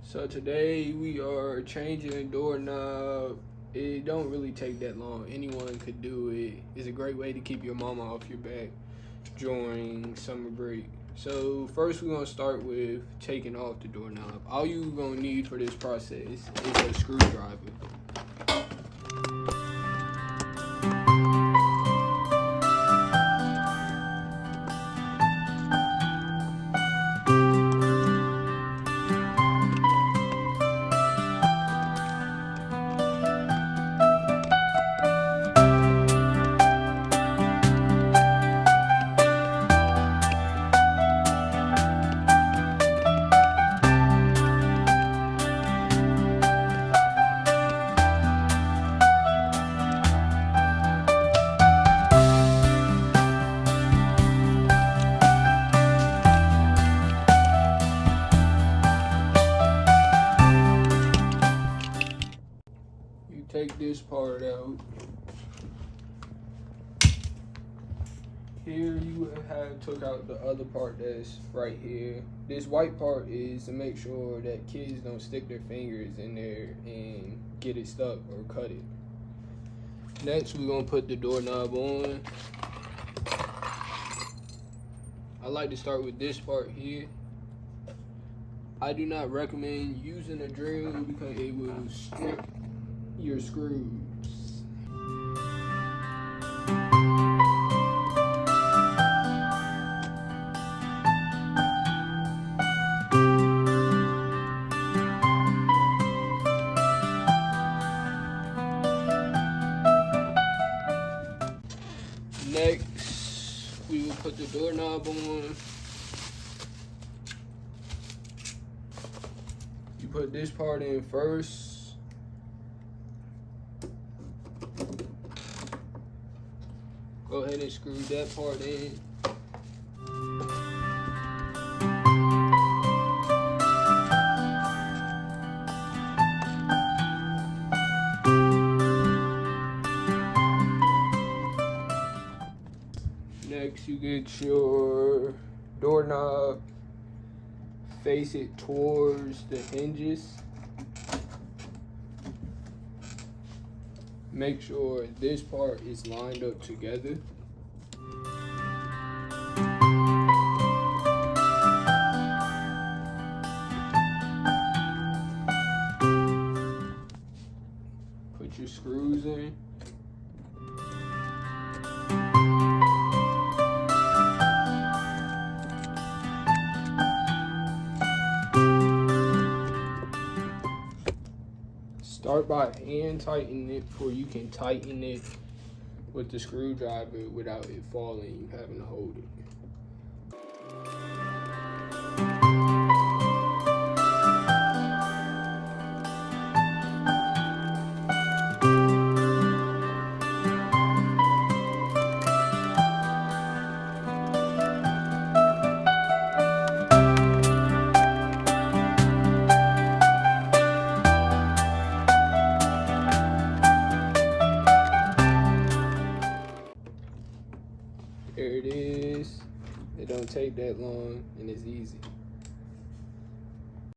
So today we are changing a doorknob. It don't really take that long. Anyone could do it. It's a great way to keep your mama off your back during summer break. So first we're gonna start with taking off the doorknob. All you're gonna need for this process is a screwdriver. Take this part out. Here you have took out the other part that's right here. This white part is to make sure that kids don't stick their fingers in there and get it stuck or cut it. Next we're gonna put the doorknob on. I like to start with this part here. I do not recommend using a drill because it will strip your screws. Next, we will put the doorknob on. You put this part in first. Go ahead and screw that part in. Next, you get your doorknob, face it towards the hinges. Make sure this part is lined up together. Put your screws in. Start by hand tightening it before you can tighten it with the screwdriver without it falling, you having to hold it. There it is. It don't take that long and it's easy.